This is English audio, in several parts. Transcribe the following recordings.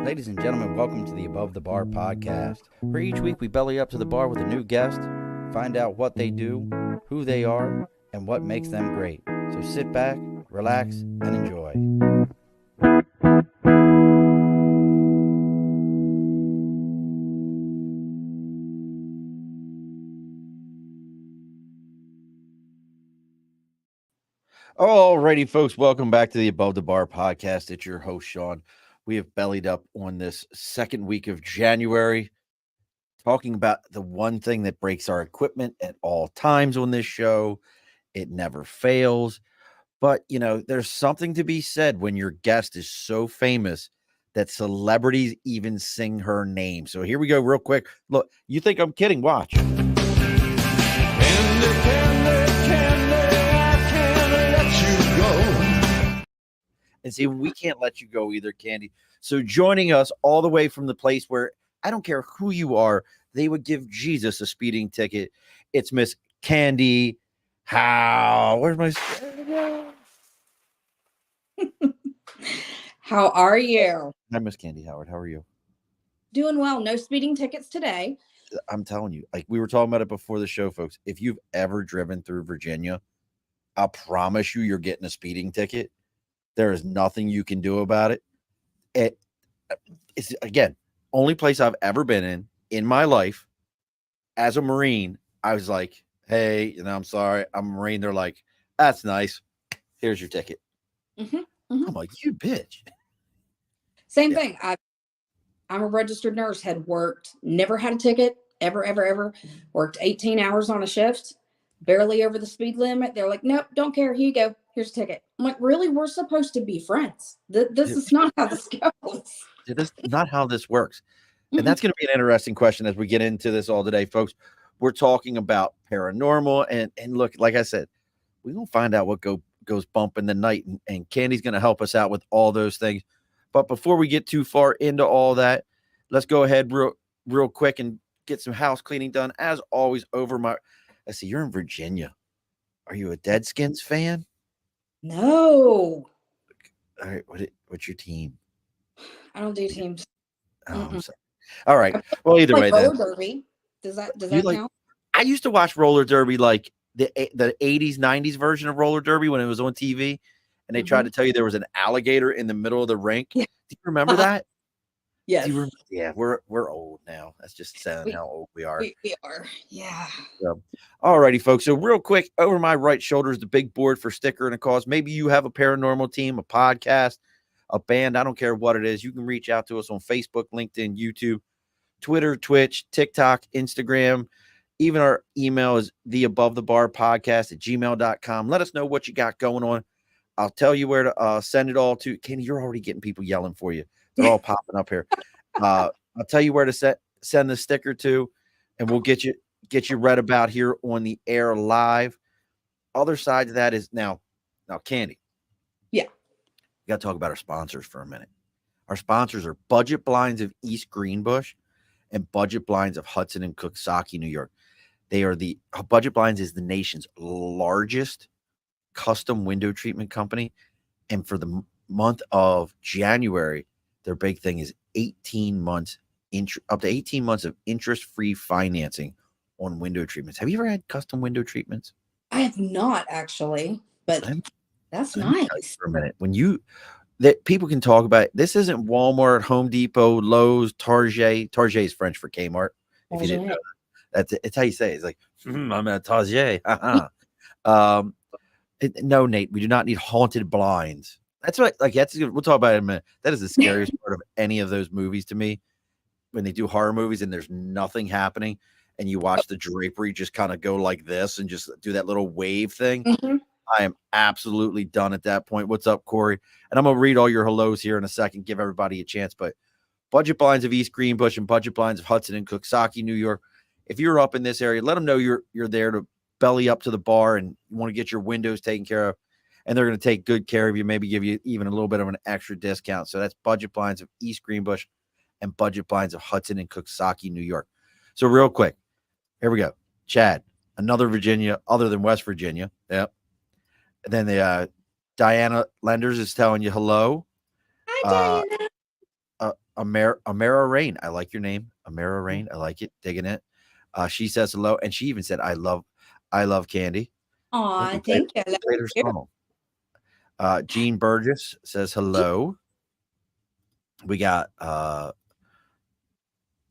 Ladies and gentlemen, welcome to the Above the Bar podcast, where each week we belly up to the bar with a new guest, find out what they do, who they are, and what makes them great. So sit back, relax, and enjoy. Alrighty, folks, welcome back to the Above the Bar podcast. It's your host, Sean. We have bellied up on this second week of January, talking about the one thing that breaks our equipment at all times on this show. It never fails. But, you know, there's something to be said when your guest is so famous that celebrities even sing her name. So here we go real quick. Look, you think I'm kidding? Watch. And see, we can't let you go either, Candi. So joining us all the way from the place where I don't care who you are, they would give Jesus a speeding ticket. It's Miss Candi Howard. Where's my... How are you? Hi, Miss Candi Howard. How are you? Doing well. No speeding tickets today. I'm telling you, like we were talking about it before the show, folks. If you've ever driven through Virginia, I promise you're getting a speeding ticket. There is nothing you can do about it. It's, again, only place I've ever been in my life. As a Marine, I was like, hey, I'm sorry, I'm a Marine. They're like, that's nice. Here's your ticket. I'm like, you bitch. Same thing. I'm a registered nurse, had worked, never had a ticket, ever. Worked 18 hours on a shift, barely over the speed limit. They're like, nope, don't care. Here you go. Here's a ticket. I'm like, really? We're supposed to be friends. This is not how this goes. This is not how this works. And that's going to be an interesting question as we get into this all today, folks. We're talking about paranormal. And look, like I said, we're going to find out what goes bump in the night. And Candi's going to help us out with all those things. But before we get too far into all that, let's go ahead real quick and get some house cleaning done. As always, I see you're in Virginia. Are you a Deadskins fan? No. All right. What's your team? I don't do teams. Oh, I'm sorry. All right. Well, either way, roller derby. Does that count? I used to watch roller derby, like the 80s, 90s version of roller derby when it was on TV, and they tried to tell you there was an alligator in the middle of the rink. Yeah. Do you remember that? Yes. Yeah, we're old now. That's just saying how old we are. We are. Yeah. So, all righty, folks. So real quick, over my right shoulder is the big board for sticker and a cause. Maybe you have a paranormal team, a podcast, a band. I don't care what it is. You can reach out to us on Facebook, LinkedIn, YouTube, Twitter, Twitch, TikTok, Instagram. Even our email is theabovethebarpodcast@gmail.com. Let us know what you got going on. I'll tell you where to send it all to. Kenny, you're already getting people yelling for you. They're all popping up here. I'll tell you where to send the sticker to, and we'll get you read about here on the air live. Other side of that is now, Candi. Yeah. We got to talk about our sponsors for a minute. Our sponsors are Budget Blinds of East Greenbush and Budget Blinds of Hudson and Coxsackie, New York. Budget Blinds is the nation's largest custom window treatment company. And for the month of January, their big thing is 18 months, up to 18 months of interest-free financing on window treatments. Have you ever had custom window treatments? I have not actually, but that's nice. For a minute, that people can talk about it. This isn't Walmart, Home Depot, Lowe's, Target. Target is French for Kmart. If you didn't know that, it's how you say it. It's like I'm at Target. No, Nate, we do not need haunted blinds. That's what, we'll talk about it in a minute. That is the scariest part of any of those movies to me. When they do horror movies and there's nothing happening, and you watch the drapery just kind of go like this and just do that little wave thing. I am absolutely done at that point. What's up, Corey? And I'm going to read all your hellos here in a second, give everybody a chance. But Budget Blinds of East Greenbush and Budget Blinds of Hudson and Coxsackie, New York. If you're up in this area, let them know you're there to belly up to the bar and you want to get your windows taken care of. And they're going to take good care of you, maybe give you even a little bit of an extra discount. So that's Budget Blinds of East Greenbush and Budget Blinds of Hudson and Coxsackie, New York. So real quick, here we go. Chad, another Virginia other than West Virginia. Yep. And then the Diana Lenders is telling you hello. Hi, Diana. Amara Rain. I like your name, Amara Rain. I like it. Digging it. She says hello, and she even said, I love Candy. Look, Aw, thank you. I we love played her you. song. Jean Burgess says hello. We got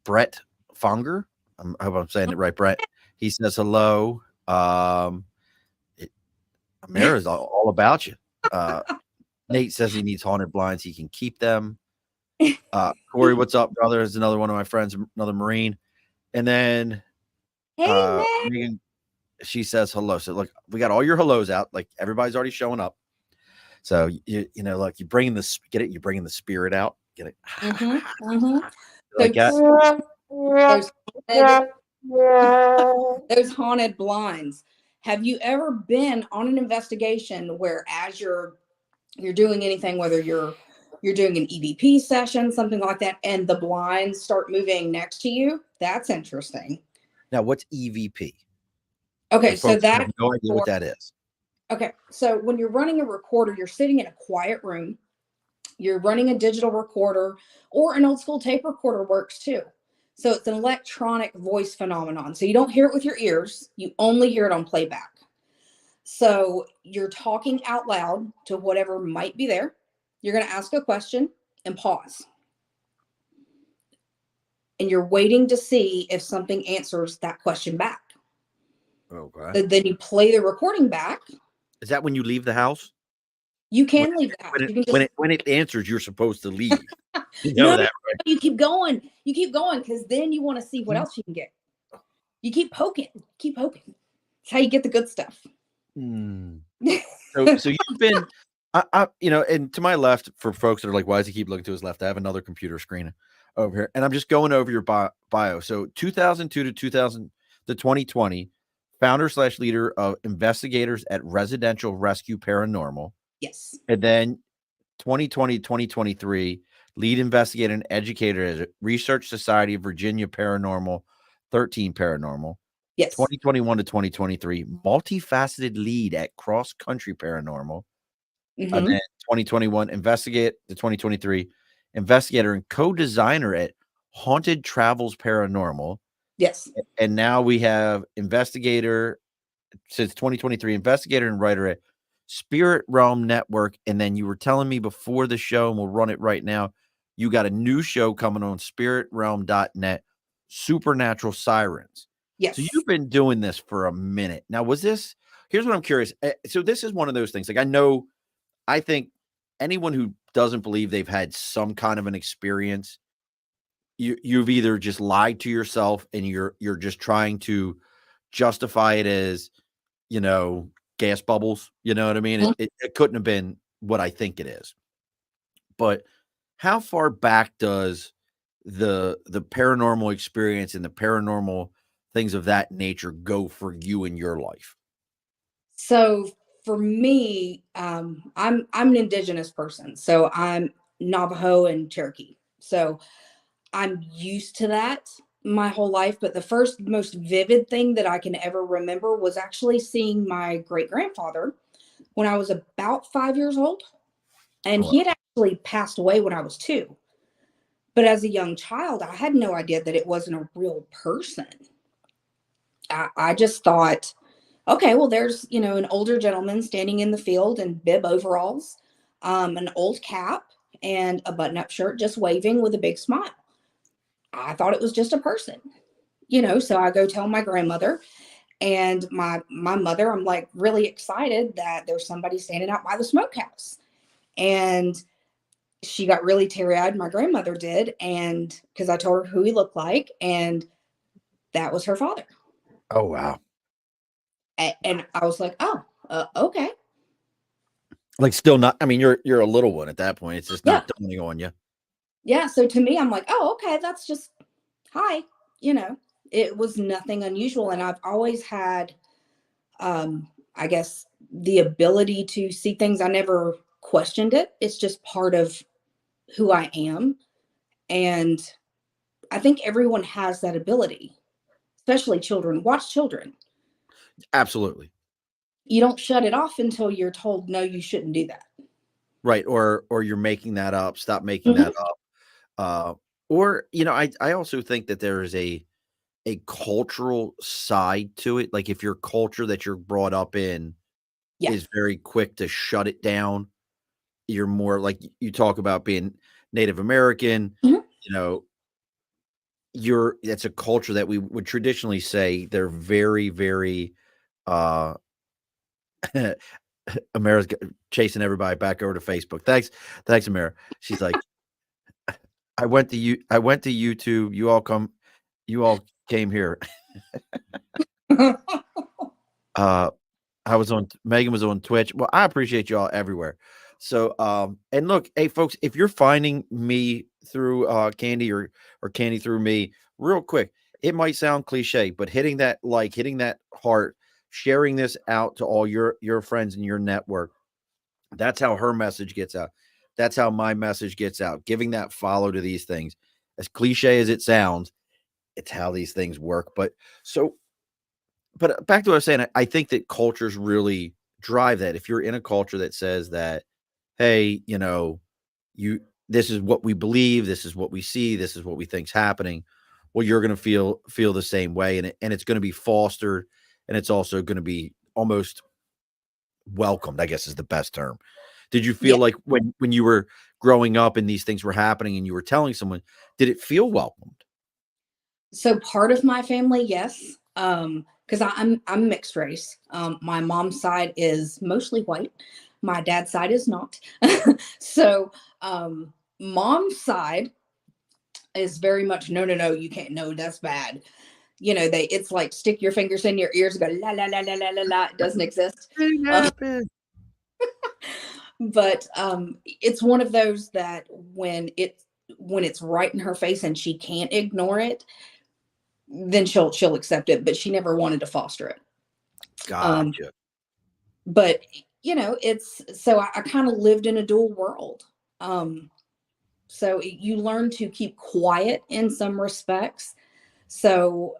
Brett Fonger. I hope I'm saying it right, Brett. He says hello. Amara's all about you. Nate says he needs haunted blinds. He can keep them. Corey, what's up, brother? Is another one of my friends, another Marine. And then Hey, man. Megan, she says hello. So look, we got all your hellos out. Like everybody's already showing up. So you know, like you bringing this, get it? You bringing the spirit out. Get it? Like that. Those haunted blinds. Have you ever been on an investigation where, as you're doing anything, whether you're doing an EVP session, something like that, and the blinds start moving next to you? That's interesting. Now, what's EVP? Okay, so that have no idea what that is. Okay, so when you're running a recorder, you're sitting in a quiet room. You're running a digital recorder, or an old school tape recorder works too. So it's an electronic voice phenomenon. So you don't hear it with your ears. You only hear it on playback. So you're talking out loud to whatever might be there. You're going to ask a question and pause. And you're waiting to see if something answers that question back. Okay. So then you play the recording back. Is that when you leave the house? You can leave the house. When it answers, you're supposed to leave. You know that, right? You keep going. You keep going because then you want to see what else you can get. You keep poking. Keep poking. That's how you get the good stuff. So you've been, you know, and to my left, for folks that are like, why does he keep looking to his left? I have another computer screen over here, and I'm just going over your bio. So 2002 to 2020, founder/leader of Investigators at Residential Rescue Paranormal. Yes. And then 2020, 2023, lead investigator and educator at Research Society of Virginia Paranormal, 13 Paranormal. Yes. 2021 to 2023, multifaceted lead at Cross Country Paranormal. And then 2021, investigate the 2023 investigator and co-designer at Haunted Travels Paranormal. Yes. And now we have investigator since 2023, investigator and writer at Spirit Realm Network. And then you were telling me before the show, and we'll run it right now, you got a new show coming on spiritrealm.net, Supernatural Sirens. Yes. So you've been doing this for a minute. Now, here's what I'm curious. So this is one of those things. Like I think anyone who doesn't believe they've had some kind of an experience, you've either just lied to yourself and you're just trying to justify it as, you know, gas bubbles. You know what I mean? It couldn't have been what I think it is. But how far back does the paranormal experience and the paranormal things of that nature go for you in your life? So for me, I'm an indigenous person. So I'm Navajo and Cherokee. So I'm used to that my whole life. But the first most vivid thing that I can ever remember was actually seeing my great grandfather when I was about 5 years old. And he had actually passed away when I was 2. But as a young child, I had no idea that it wasn't a real person. I just thought, okay, well, there's, you know, an older gentleman standing in the field in bib overalls, an old cap, and a button-up shirt, just waving with a big smile. I thought it was just a person, you know, so I go tell my grandmother and my mother. I'm like really excited that there's somebody standing out by the smokehouse. And she got really teary-eyed, my grandmother did, and because I told her who he looked like, and that was her father. Oh, wow. And I was like, oh, okay. Like still not, I mean, you're a little one at that point. It's just not dawning on you. Yeah. So to me, I'm like, oh, okay, that's just, hi, you know, it was nothing unusual. And I've always had, I guess, the ability to see things. I never questioned it. It's just part of who I am. And I think everyone has that ability, especially children. Watch children. Absolutely. You don't shut it off until you're told, no, you shouldn't do that. Right. Or you're making that up. Stop making that up. Or, I also think that there is a cultural side to it. Like if your culture that you're brought up in Yeah. is very quick to shut it down, you're more like you talk about being Native American, Mhm. you know, it's a culture that we would traditionally say they're very, very uh Amara's chasing everybody back over to Facebook. Thanks, Amara. She's like, I went to YouTube. You all came here. Uh Megan was on Twitch. Well, I appreciate y'all everywhere. So and look, hey folks, if you're finding me through Candi or Candi through me, real quick, it might sound cliche, but hitting that like, hitting that heart, sharing this out to all your friends in your network, that's how her message gets out. That's how my message gets out. Giving that follow to these things. As cliche as it sounds, it's how these things work. But back to what I was saying, I think that cultures really drive that. If you're in a culture that says that, hey, you this is what we believe, this is what we see, this is what we think's happening. Well, you're going to feel the same way, and it's going to be fostered, and it's also going to be almost welcomed, I guess is the best term. Did you Yeah. feel like when you were growing up and these things were happening and you were telling someone, did it feel welcomed? So part of my family, yes. Because I'm mixed race. My mom's side is mostly white. My dad's side is not. So mom's side is very much no, no, no, you can't, no, that's bad. It's like stick your fingers in your ears, and go la la la la la la la. It doesn't exist. It Uh, happened. but it's one of those that when it's right in her face and she can't ignore it, then she'll accept it. But she never wanted to foster it. Um, Gotcha. but it's so I kind of lived in a dual world. Um, so you learn to keep quiet in some respects. So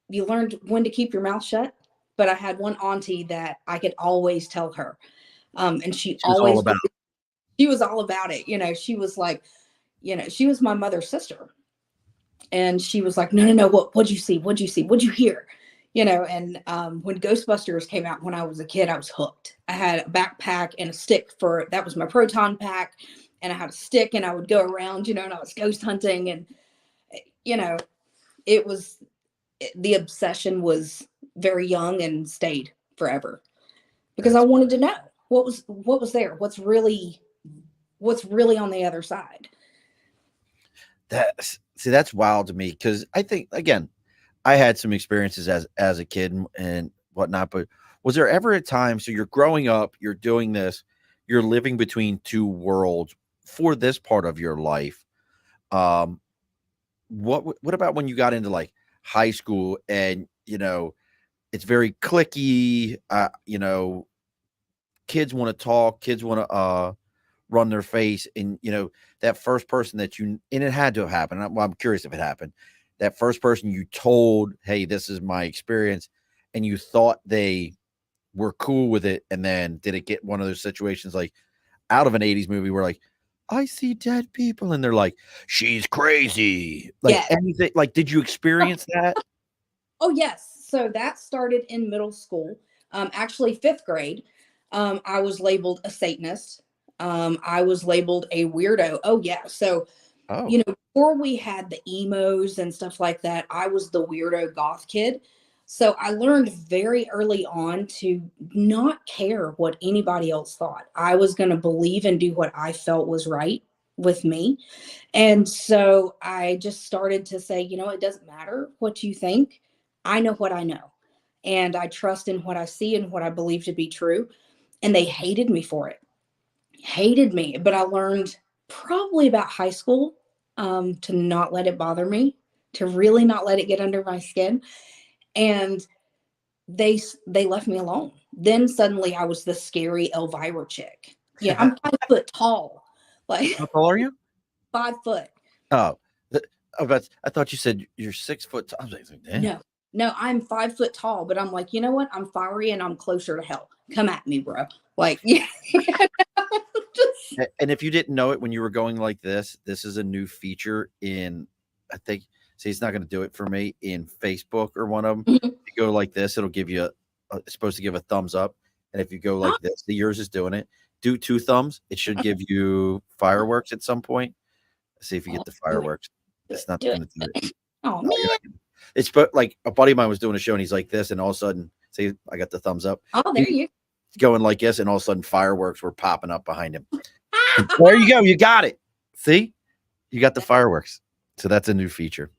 you learned when to keep your mouth shut. But I had one auntie that I could always tell her, and She was all about she was all about it. She was like, she was my mother's sister, and she was like, no, no, no, what'd you see? What'd you see? What'd you hear? And when Ghostbusters came out when I was a kid, I was hooked. I had a backpack and a stick that was my proton pack. And I had a stick and I would go around, and I was ghost hunting. And, you know, the obsession was very young and stayed forever because I that's wanted to know what was there, what's really on the other side. that's wild to me because I think again, I had some experiences as a kid and whatnot, but was there ever a time so you're growing up, you're doing this, you're living between two worlds for this part of your life? Um, what about when you got into like high school and it's very clicky, kids want to talk, kids want to run their face, and that first person that and it had to have happened. I'm curious if it happened. That first person you told, "Hey, this is my experience," and you thought they were cool with it, and then did it get one of those situations like out of an '80s movie where like, I see dead people, and they're like, she's crazy, like Yeah. anything. Like, did you experience that? Oh, yes. So that started in middle school. Actually, fifth grade. I was labeled a Satanist. I was labeled a weirdo. Oh, yeah. So, Oh, before we had the emos and stuff like that, I was the weirdo goth kid. So I learned very early on to not care what anybody else thought. I was going to believe and do what I felt was right with me. And so I just started to say, it doesn't matter what you think. I know what I know. And I trust in what I see and what I believe to be true. And they hated me for it. Hated me. But I learned probably about high school to not let it bother me, to really not let it get under my skin. And they left me alone. Then suddenly I was the scary Elvira chick. Yeah, I'm 5 foot tall, like how tall are you? 5 foot. Oh, I thought you said you're 6 foot. I was like, damn. No, no, I'm 5 foot tall, but I'm like, you know what? I'm fiery and I'm closer to hell. Come at me, bro. Like, yeah. And if you didn't know it when you were going like this is a new feature in, I think, see, it's not going to do it for me in Facebook or one of them. Mhm. If you go like this, it'll give you it's supposed to give a thumbs up. And if you go like this, yours is doing it. Do 2 thumbs. It should give you fireworks at some point. Let's see if you get the fireworks. It's not Do going to do it. it. Oh No, you're man. not gonna- It's but like a buddy of mine was doing a show and he's like this, and all of a sudden, see, I got the thumbs up. Oh, there you Going like this, and all of a sudden fireworks were popping up behind him. There you go. You got it. See, you got the fireworks. So that's a new feature.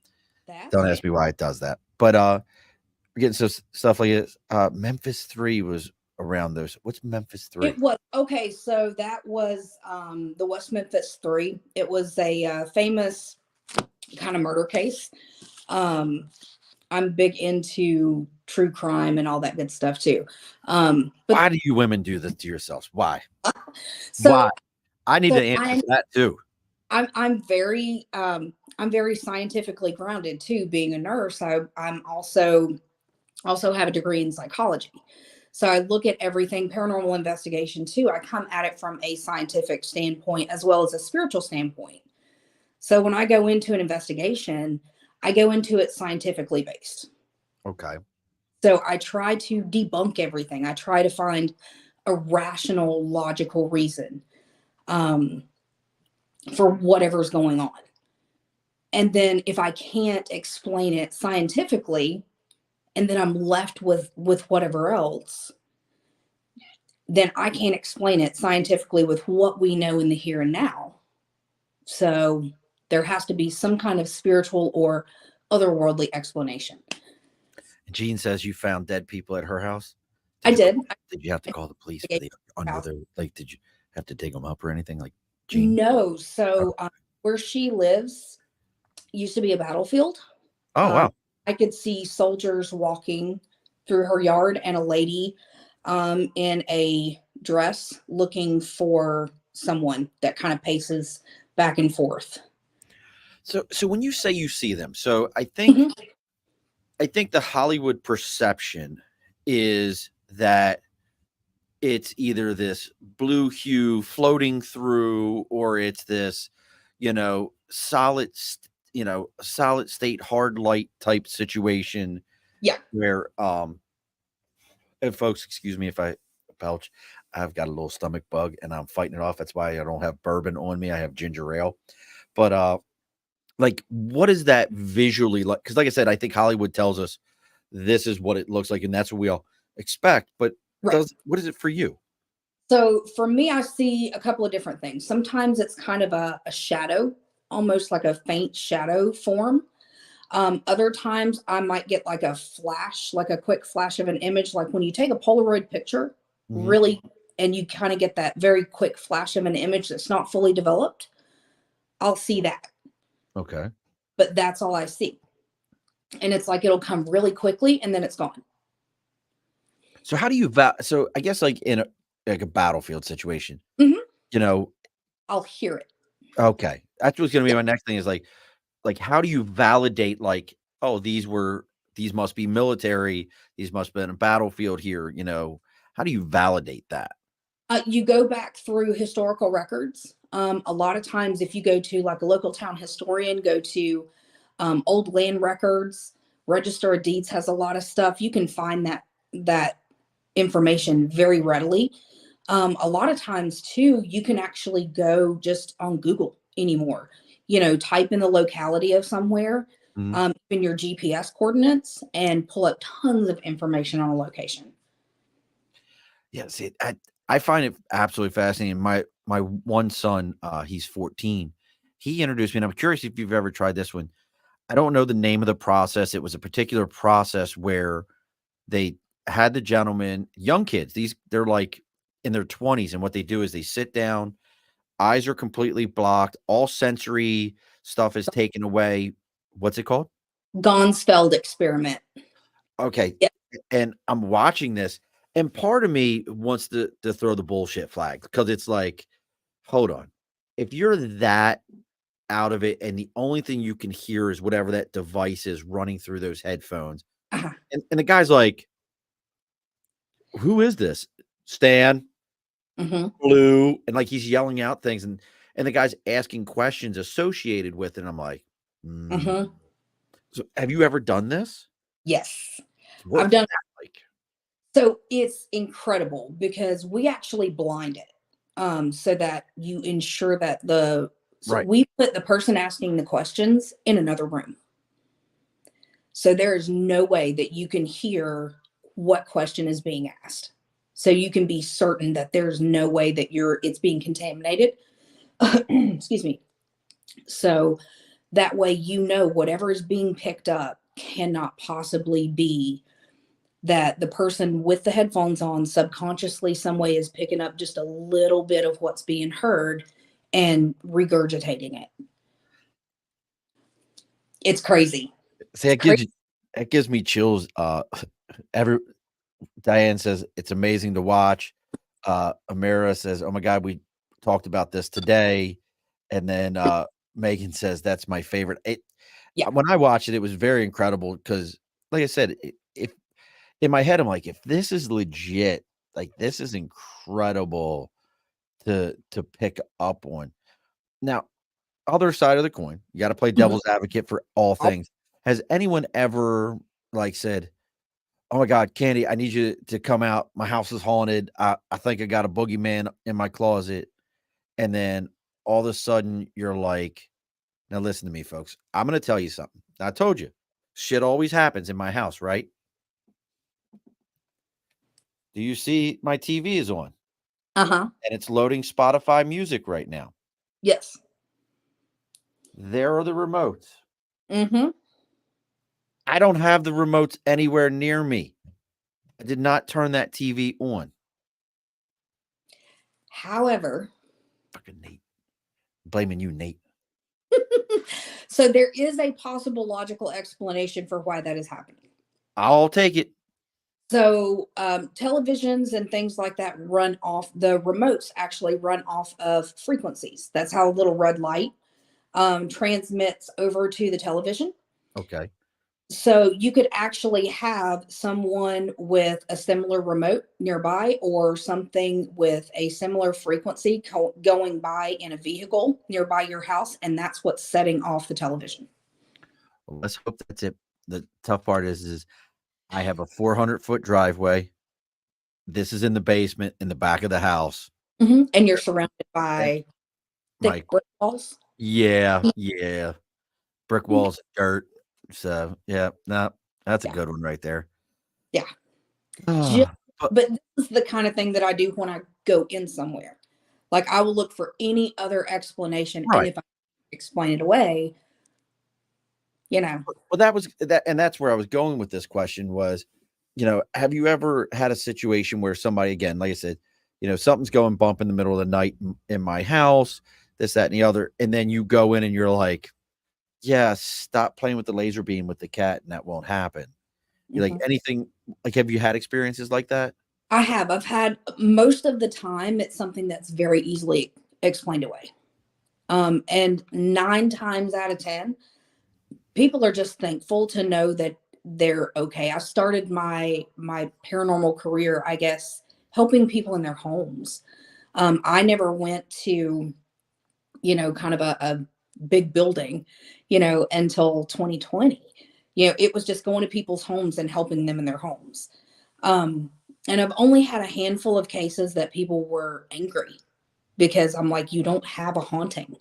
Don't ask me why it does that. But we're getting stuff like this. Memphis 3 was around those. What's Memphis 3? It was okay. So that was the West Memphis 3. It was a famous kind of murder case. I'm big into true crime and all that good stuff too. But why do you women do this to yourselves? Why? so, why? I need to answer that too. I'm very scientifically grounded too. Being a nurse, I'm also have a degree in psychology. So I look at everything paranormal investigation too. I come at it from a scientific standpoint as well as a spiritual standpoint. So when I go into an investigation, I go into it scientifically based. Okay. So I try to debunk everything. I try to find a rational, logical reason for whatever's going on. And then if I can't explain it scientifically, and then I'm left with whatever else, then I can't explain it scientifically with what we know in the here and now. So there has to be some kind of spiritual or otherworldly explanation. Jean says you found dead people at her house. I did. Did you have to call the police for the under the, like, did you have to dig them up or anything? Like, Jean? No. So where she lives used to be a battlefield. Oh, wow. I could see soldiers walking through her yard and a lady in a dress looking for someone that kind of paces back and forth. So when you say you see them, so I think the Hollywood perception is that it's either this blue hue floating through, or it's this, solid state hard light type situation. Yeah. Where and folks, excuse me if I belch. I've got a little stomach bug and I'm fighting it off. That's why I don't have bourbon on me. I have ginger ale. But like, what is that visually like? Because like I said, I think Hollywood tells us this is what it looks like, and that's what we all expect. But what is it for you? So for me, I see a couple of different things. Sometimes it's kind of a shadow, almost like a faint shadow form. Other times I might get like a flash, like a quick flash of an image, like when you take a Polaroid picture, really, and you kind of get that very quick flash of an image that's not fully developed. I'll see that. Okay. But that's all I see. And it's like it'll come really quickly and then it's gone. So how do you so I guess like in a battlefield situation, I'll hear it. Okay. That's what's gonna be my next thing is like how do you validate, like, oh, these must be military, these must have been a battlefield here, how do you validate that? You go back through historical records. A lot of times, if you go to like a local town historian, go to old land records, Register of Deeds has a lot of stuff. You can find that information very readily. A lot of times too, you can actually go just on Google anymore. Type in the locality of somewhere, in your GPS coordinates, and pull up tons of information on a location. Yeah, see, I find it absolutely fascinating. My one son, he's 14. He introduced me, and I'm curious if you've ever tried this one. I don't know the name of the process. It was a particular process where they had the gentleman, young kids. They're like in their 20s, and what they do is they sit down, eyes are completely blocked, all sensory stuff is taken away. What's it called? Gonsfeld experiment. Okay. Yeah. And I'm watching this, and part of me wants to throw the bullshit flag, because it's like, hold on. If you're that out of it and the only thing you can hear is whatever that device is running through those headphones, and the guy's like, who is this? Stan. blue, and like he's yelling out things, and the guy's asking questions associated with it. And I'm like, So have you ever done this? Yes, What's I've done. that like? So it's incredible because we actually blind it, so that you ensure that Right. we put the person asking the questions in another room. So there is no way that you can hear what question is being asked. So you can be certain that there's no way that it's being contaminated. Excuse me. So that way, whatever is being picked up cannot possibly be that the person with the headphones on subconsciously some way is picking up just a little bit of what's being heard and regurgitating it. It's crazy. See, it gives me chills. Diane says it's amazing to watch. Amira says, "Oh my God, we talked about this today." And then Megan says, "That's my favorite." When I watched it, it was very incredible because, like I said, if in my head, I'm like, if this is legit, like this is incredible to pick up on. Now, other side of the coin, you got to play devil's advocate for all things. Has anyone ever like said, "Oh my God, Candi, I need you to come out. My house is haunted. I think I got a boogeyman in my closet." And then all of a sudden you're like, now listen to me, folks. I'm going to tell you something. I told you, shit always happens in my house, right? Do you see my TV is on? And it's loading Spotify music right now. Yes. There are the remotes. I don't have the remotes anywhere near me. I did not turn that TV on. However, fucking Nate. Blaming you, Nate. So there is a possible logical explanation for why that is happening. I'll take it. So televisions and things like that the remotes actually run off of frequencies. That's how a little red light transmits over to the television. Okay. So you could actually have someone with a similar remote nearby or something with a similar frequency going by in a vehicle nearby your house, and that's what's setting off the television. Well, let's hope that's it. The tough part is I have a 400-foot driveway. This is in the basement in the back of the house. And you're surrounded by thick brick walls. Yeah. Brick walls, dirt. So, yeah, no, that's a good one right there. Yeah. But this is the kind of thing that I do when I go in somewhere. Like I will look for any other explanation. Right. And if I explain it away, Well, that was that. And that's where I was going with this question was, have you ever had a situation where somebody, again, like I said, something's going bump in the middle of the night in my house, this, that, and the other. And then you go in and you're like, yeah, stop playing with the laser beam with the cat. And that won't happen. You're like anything, like, have you had experiences like that? I have. I've had most of the time. It's something that's very easily explained away. And 9 times out of 10, people are just thankful to know that they're okay. I started my paranormal career, I guess, helping people in their homes. I never went to, kind of a big building, until 2020. It was just going to people's homes and helping them in their homes. And I've only had a handful of cases that people were angry because I'm like, you don't have a haunting.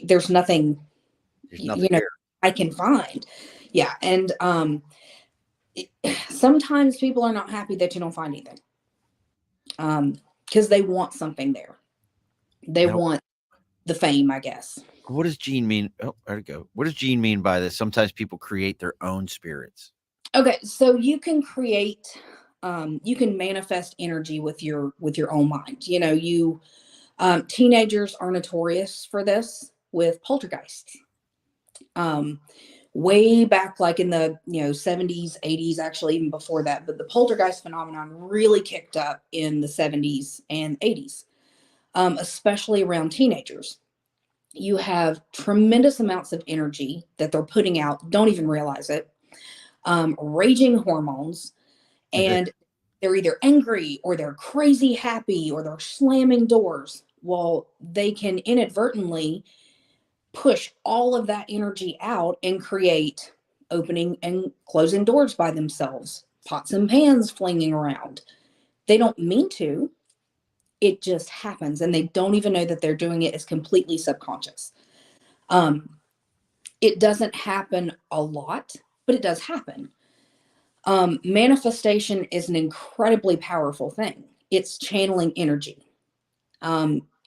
There's nothing, here I can find. Yeah. And sometimes people are not happy that you don't find anything. Because they want something there. They want the fame, I guess. What does Gene mean? Oh, there we go. What does Gene mean by this? Sometimes people create their own spirits. Okay, so you can create, you can manifest energy with your own mind. Teenagers are notorious for this with poltergeists. Way back, like in the 70s, 80s, actually even before that, but the poltergeist phenomenon really kicked up in the 70s and 80s, especially around teenagers. You have tremendous amounts of energy that they're putting out, don't even realize it, raging hormones, and they're either angry or they're crazy happy or they're slamming doors. Well, they can inadvertently push all of that energy out and create opening and closing doors by themselves, pots and pans flinging around. They don't mean to, it just happens, and they don't even know that they're doing it. It's completely subconscious. It doesn't happen a lot, but it does happen. Manifestation is an incredibly powerful thing. It's channeling energy.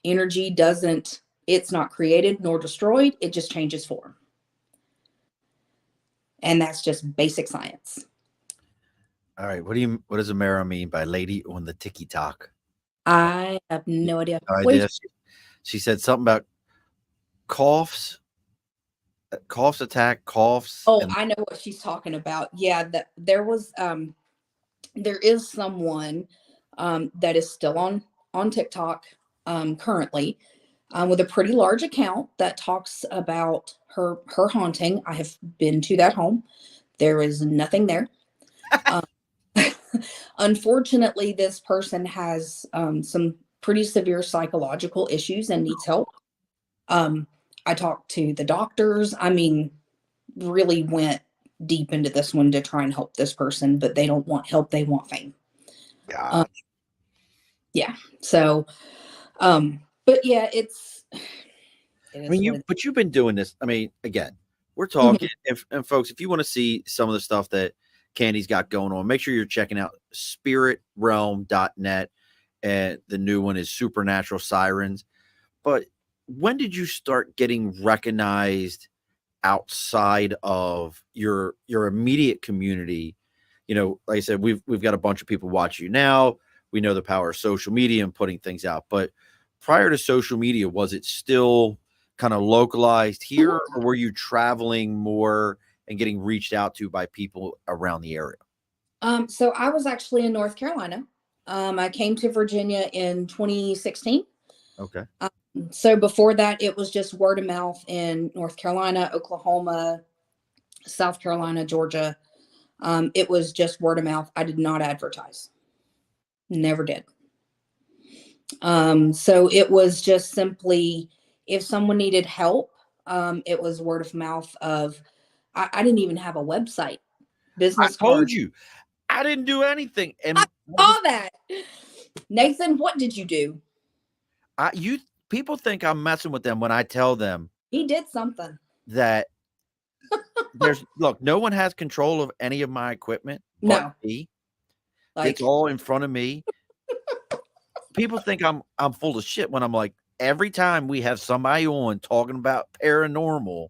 Energy doesn't, it's not created nor destroyed, it just changes form. And that's just basic science. All right. What does Amara mean by lady on the TikTok? I have no idea. No idea. She said something about coughs attack, coughs. Oh, I know what she's talking about. Yeah, there is someone that is still on TikTok currently with a pretty large account that talks about her haunting. I have been to that home. There is nothing there. Unfortunately, this person has some pretty severe psychological issues and needs help. I talked to the doctors. I mean, really went deep into this one to try and help this person, but they don't want help. They want fame. Yeah. So, but yeah, I mean, but you've been doing this. I mean, again, we're talking, and folks, if you want to see some of the stuff that Candi's got going on, make sure you're checking out spiritrealm.net. And the new one is Supernatural Sirens. But when did you start getting recognized outside of your immediate community? You know, like I said, we've got a bunch of people watching you now. We know the power of social media and putting things out. But prior to social media, was it still kind of localized here, or were you traveling more and getting reached out to by people around the area? So I was actually in North Carolina. I came to Virginia in 2016. Okay. So before that, it was just word of mouth in North Carolina, Oklahoma, South Carolina, Georgia. It was just word of mouth. I did not advertise. Never did. So it was just simply if someone needed help, it was word of mouth of, I didn't even have a website. Business I told card. you, I didn't do anything. And I saw that. Nathan, what did you do? People think I'm messing with them when I tell them he did something that look, no one has control of any of my equipment but me. It's all in front of me. People think I'm full of shit when I'm like, every time we have somebody on talking about paranormal,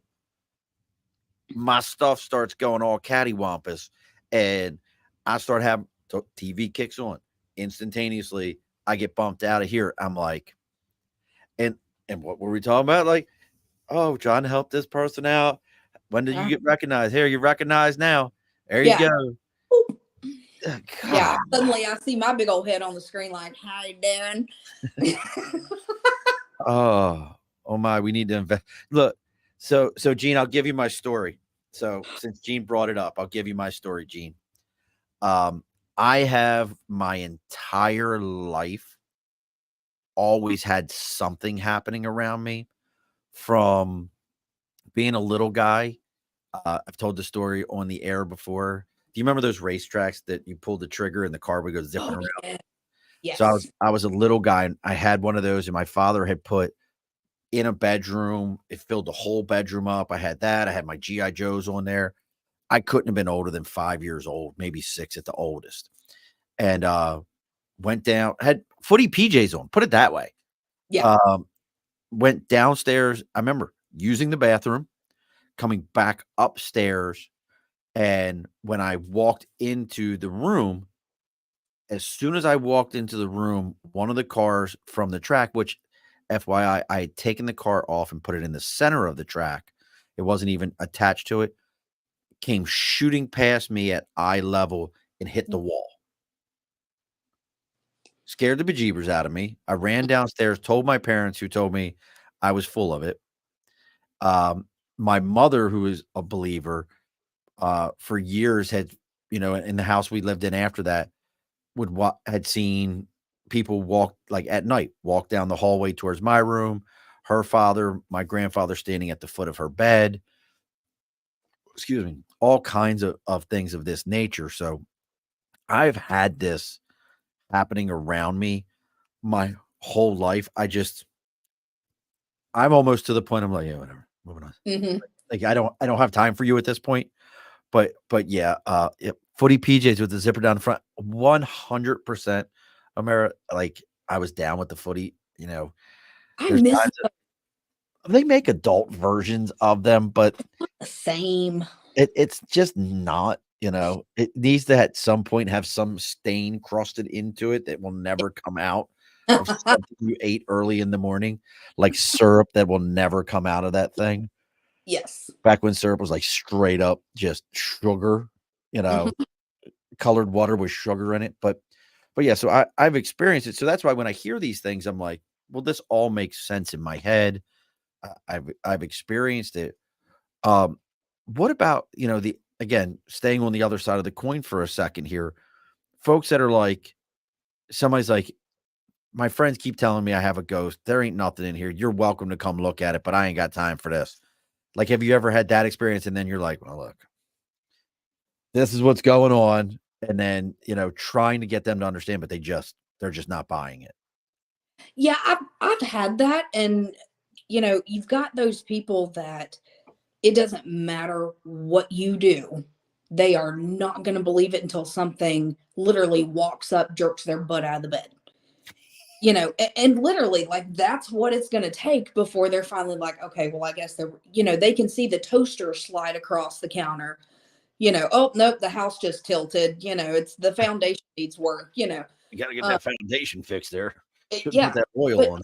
my stuff starts going all cattywampus, and I start having TV kicks on instantaneously. I get bumped out of here. I'm like, and what were we talking about? Like, oh, trying to help this person out. When did you get recognized? Here, you're recognized now. There you go. Yeah. Suddenly I see my big old head on the screen like, how you doing? Oh my, we need to invest. Look, so Gene, I'll give you my story. So since Gene brought it up, I'll give you my story, Gene. I have my entire life always had something happening around me, from being a little guy. I've told the story on the air before. Do you remember those racetracks that you pulled the trigger and the car would go zipping around? Yeah. Yes. So I was a little guy, and I had one of those, and my father had put in a bedroom. It filled the whole bedroom up. I had that. I had my G.I. Joes on there. I couldn't have been older than 5 years old, maybe 6 at the oldest. And went down, had footy PJs on, put it that way. Yeah. Went downstairs. I remember using the bathroom, coming back upstairs. And when I walked into the room, as soon as I walked into the room, one of the cars from the track, which FYI, I had taken the car off and put it in the center of the track. It wasn't even attached to it. Came shooting past me at eye level and hit the wall. Scared the bejeebers out of me. I ran downstairs, told my parents, who told me I was full of it. My mother, who is a believer, for years had, in the house we lived in after that, had seen people walk like at night, walk down the hallway towards my room, her father, my grandfather standing at the foot of her bed, excuse me, all kinds of things of this nature. So I've had this happening around me my whole life. I'm almost to the point I'm like, yeah, whatever, moving on. Mhm. Like I don't have time for you at this point. But yeah, footy PJs with the zipper down the front, 100% America. Like I was down with the footy, I there's miss times that they make adult versions of them, but the same. it's just not, it needs to at some point have some stain crusted into it that will never come out of something you ate early in the morning, like syrup that will never come out of that thing. Yes. Back when syrup was like straight up just sugar, Mhm. colored water with sugar in it. But yeah, so I've experienced it. So that's why when I hear these things, I'm like, well, this all makes sense in my head. I've experienced it. What about, again, staying on the other side of the coin for a second here, folks that are like, somebody's like, my friends keep telling me I have a ghost. There ain't nothing in here. You're welcome to come look at it, but I ain't got time for this. Like, have you ever had that experience? And then you're like, well, look, this is what's going on. And then, trying to get them to understand, but they're just not buying it. Yeah, I've had that, and you've got those people that it doesn't matter what you do. They are not going to believe it until something literally walks up, jerks their butt out of the bed. And literally, like, that's what it's going to take before they're finally like, okay, well, I guess they can see the toaster slide across the counter. Oh, nope, the house just tilted. It's the foundation needs work. You got to get Um, that foundation fixed there. Shouldn't put yeah, that oil but on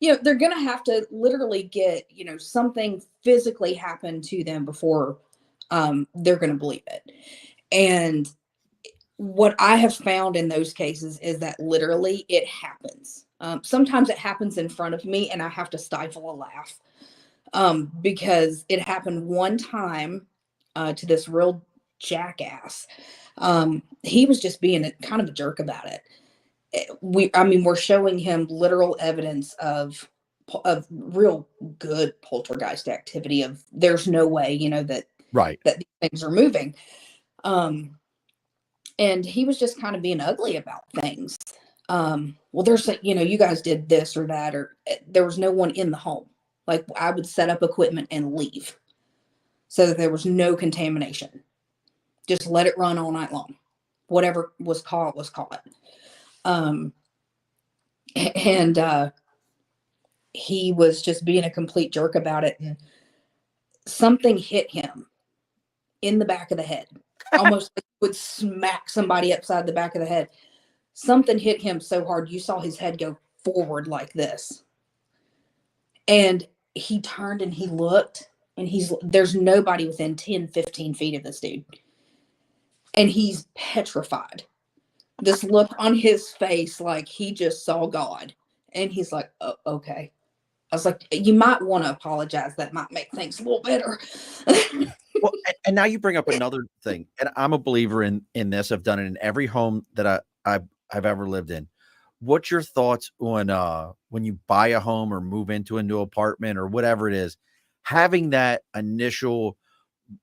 they're going to have to literally get, something physically happen to them before they're going to believe it. And what I have found in those cases is that literally it happens. Sometimes it happens in front of me and I have to stifle a laugh because it happened one time to this real jackass. He was just being kind of a jerk about it. We're showing him literal evidence of real good poltergeist activity. Of there's no way, right. that these things are moving. And he was just kind of being ugly about things. Well, there's you guys did this or that, or there was no one in the home. Like I would set up equipment and leave so that there was no contamination. Just let it run all night long. Whatever was caught was caught. Um, and he was just being a complete jerk about it. And something hit him in the back of the head, almost like would smack somebody upside the back of the head. Something hit him so hard, you saw his head go forward like this. And he turned and he looked, and there's nobody within 10, 15 feet of this dude. And he's petrified. This look on his face like he just saw God. And he's like, oh, okay. I was like, you might want to apologize. That might make things a little better. Well, and now you bring up another thing, and I'm a believer in this. I've done it in every home that I've ever lived in. What's your thoughts on when you buy a home or move into a new apartment or whatever it is, having that initial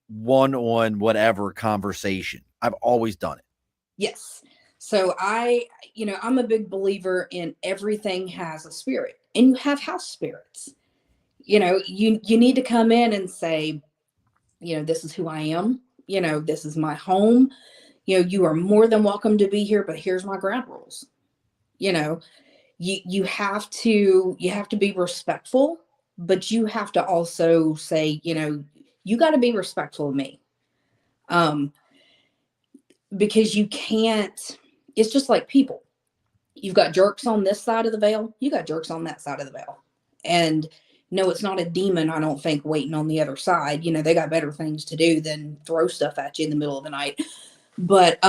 one-on whatever conversation? I've always done it. Yes. So I'm a big believer in everything has a spirit, and you have house spirits. You need to come in and say, this is who I am. This is my home. You are more than welcome to be here, but here's my ground rules. You have to be respectful, but you have to also say, you got to be respectful of me. Because you can't, it's just like people. You've got jerks on this side of the veil, you got jerks on that side of the veil. And no, it's not a demon, I don't think, waiting on the other side. They got better things to do than throw stuff at you in the middle of the night. But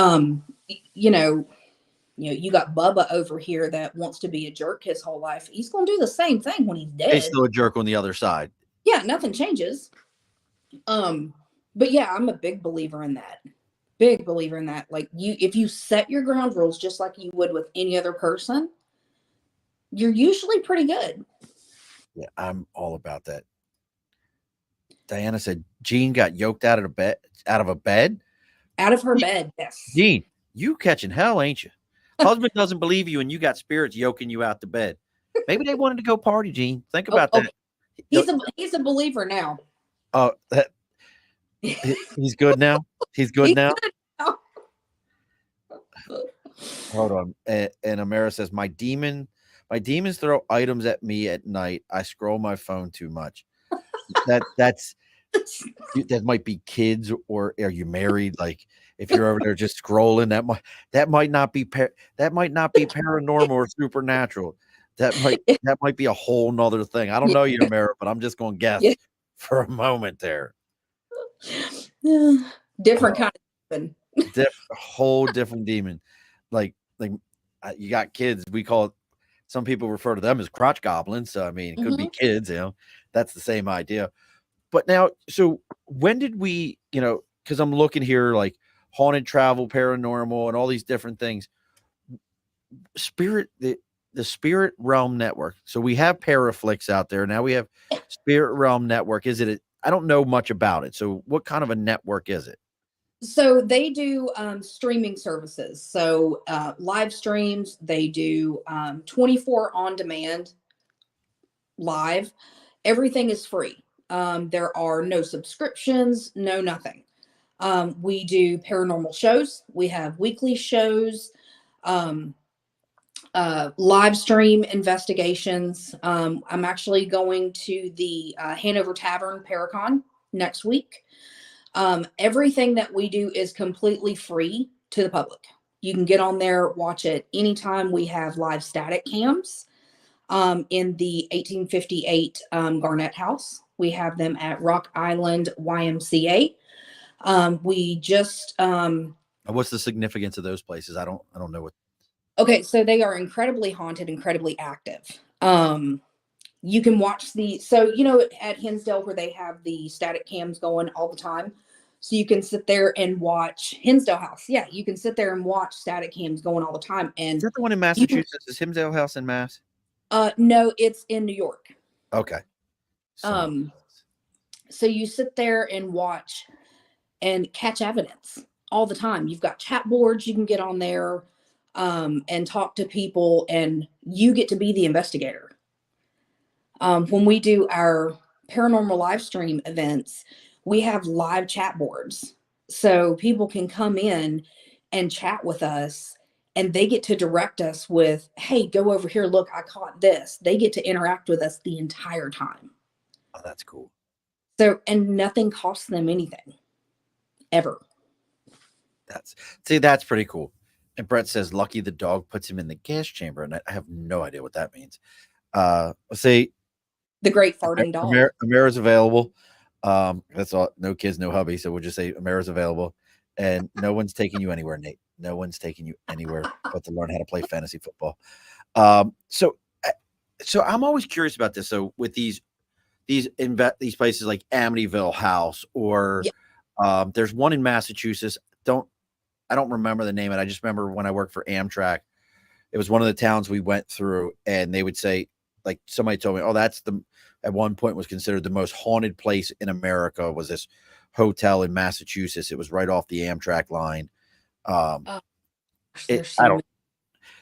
you got Bubba over here that wants to be a jerk his whole life. He's gonna do the same thing when he's dead. He's still a jerk on the other side. Yeah, nothing changes. But yeah, I'm a big believer in that. big believer in that. Like if you set your ground rules just like you would with any other person, you're usually pretty good. Yeah, I'm all about that. Diana said Jean got yoked out of a bed. Out of her bed, yes. Jean, you catching hell, ain't you? Husband doesn't believe you, and you got spirits yoking you out to bed. Maybe they wanted to go party, Jean. Think about that. He's a believer now. Oh, he's good now. He's good now. Good now. Hold on. And Amara says, my demons throw items at me at night. I scroll my phone too much. That might be kids, or are you married? Like if you're over there just scrolling, that might not be paranormal or supernatural. That might be a whole nother thing. I don't know you, Amara, but I'm just going to guess for a moment there. Different kind of demon. Whole different demon. Like you got kids. We call it. Some people refer to them as crotch goblins. So I mean, it could be kids. That's the same idea. But now, so when did we? Because I'm looking here, like haunted travel, paranormal, and all these different things. The Spirit Realm Network. So we have Paraflix out there. Now we have Spirit Realm Network. I don't know much about it. So what kind of a network is it? So they do streaming services. So live streams, they do 24 on demand live. Everything is free. There are no subscriptions, no nothing. We do paranormal shows. We have weekly shows, live stream investigations. I'm actually going to the Hanover Tavern Paracon next week. Everything that we do is completely free to the public. You can get on there, watch it anytime. We have live static cams in the 1858 Garnett House. We have them at Rock Island YMCA. We just what's the significance of those places? I don't know what. Okay, so they are incredibly haunted, incredibly active. You can watch at Hinsdale where they have the static cams going all the time. So you can sit there and watch Hinsdale House. Yeah, you can sit there and watch static cams going all the time. And is that the one in Massachusetts? Is Hinsdale House in Mass? No, it's in New York. Okay. So you sit there and watch and catch evidence all the time. You've got chat boards you can get on there and talk to people, and you get to be the investigator. When we do our paranormal live stream events, we have live chat boards. So people can come in and chat with us, and they get to direct us with, hey, go over here. Look, I caught this. They get to interact with us the entire time. Oh, that's cool. So, and nothing costs them anything ever. That's pretty cool. And Brett says, Lucky the dog puts him in the gas chamber. And I have no idea what that means. Let's say the great farting dog. Amara's available. That's all. No kids, no hubby. So we'll just say Amara's available. And no one's taking you anywhere, Nate. No one's taking you anywhere but to learn how to play fantasy football. So I'm always curious about this. So with these places like Amityville House, or there's one in Massachusetts. I don't remember the name of it. I just remember when I worked for Amtrak, it was one of the towns we went through, and they would say, like, somebody told me, oh, at one point was considered the most haunted place in America, was this hotel in Massachusetts. It was right off the Amtrak line.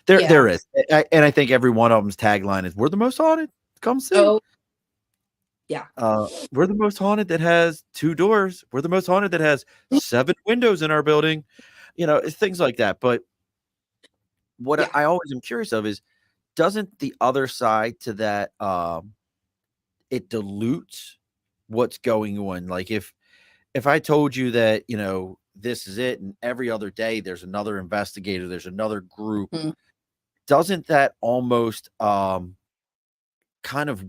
There is. And I think every one of them's tagline is, we're the most haunted. Come see. Oh, yeah. We're the most haunted that has 2 doors. We're the most haunted that has 7 windows in our building. Things like that. But what I always am curious of is, doesn't the other side to that, it dilutes what's going on? Like if I told you that, this is it, and every other day there's another investigator, there's another group, doesn't that almost kind of,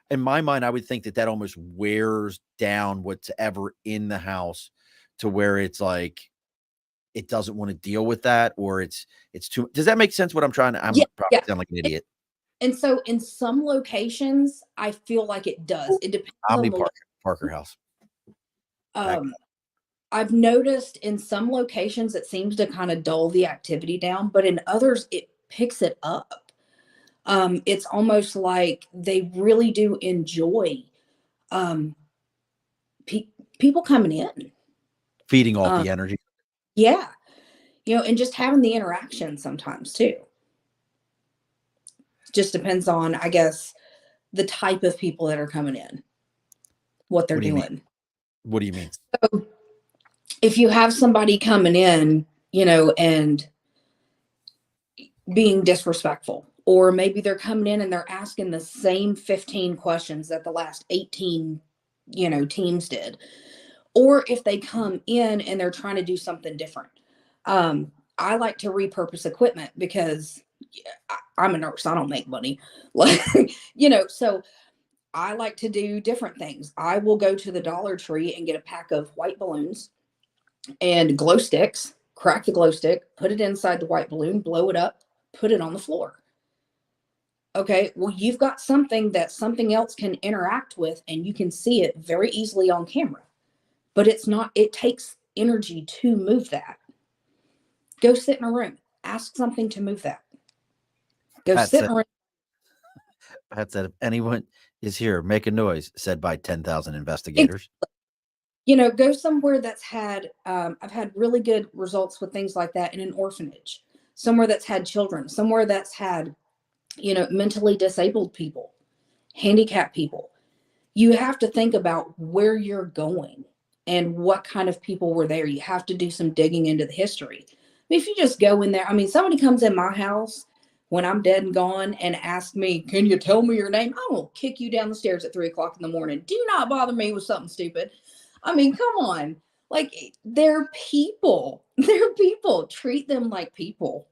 in my mind, I would think that almost wears down what's ever in the house, to where it's like it doesn't want to deal with that, or it's too. Does that make sense? What I'm trying to? I'm probably sound like an idiot. And so in some locations, I feel like it does. It depends on Parker House. I've noticed in some locations it seems to kind of dull the activity down, but in others it picks it up. It's almost like they really do enjoy um, pe- people coming in. Feeding off Um, the energy. yeah, and just having the interaction sometimes too. Just depends on, I guess, the type of people that are coming in, what they're What do you mean? doing. What do you mean? So if you have somebody coming in, and being disrespectful, or maybe they're coming in and they're asking the same 15 questions that the last 18, teams did, or if they come in and they're trying to do something different. I like to repurpose equipment because I'm a nurse. I don't make money. Like, so I like to do different things. I will go to the Dollar Tree and get a pack of white balloons and glow sticks, crack the glow stick, put it inside the white balloon, blow it up, put it on the floor. Okay, well, you've got something that something else can interact with, and you can see it very easily on camera. But it takes energy to move that. Go sit in a room, ask something to move that. Go Pat sit said, in a room. Pat said, if anyone is here, make a noise, said by 10,000 investigators. Go somewhere that's had, I've had really good results with things like that in an orphanage, somewhere that's had children, somewhere that's had, mentally disabled people, handicapped people. You have to think about where you're going and what kind of people were there. You have to do some digging into the history. I mean, if you just go in there, somebody comes in my house when I'm dead and gone and asks me, can you tell me your name? I will kick you down the stairs at 3:00 in the morning. Do not bother me with something stupid. Come on. Like, they're people. They're people. Treat them like people.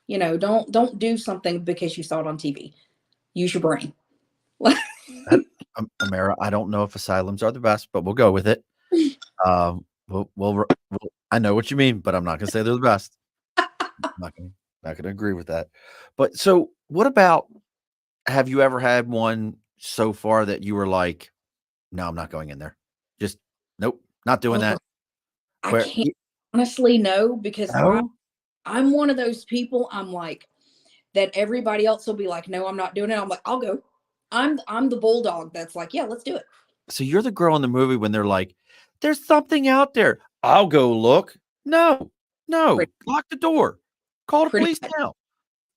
Don't do something because you saw it on TV. Use your brain. Amara, I don't know if asylums are the best, but we'll go with it. We'll I know what you mean, but I'm not going to say they're the best. I'm not going to agree with that. But so, what about? Have you ever had one so far that you were like, "No, I'm not going in there. Just nope, not doing that." I Where can't honestly know because no, I'm one of those people. I'm like that. Everybody else will be like, "No, I'm not doing it." I'm like, "I'll go." I'm the bulldog that's like, "Yeah, let's do it." so you're the girl in the movie when they're like, "There's something out there. I'll go look." No, no, Pretty, lock the door. Call the pretty police much. now.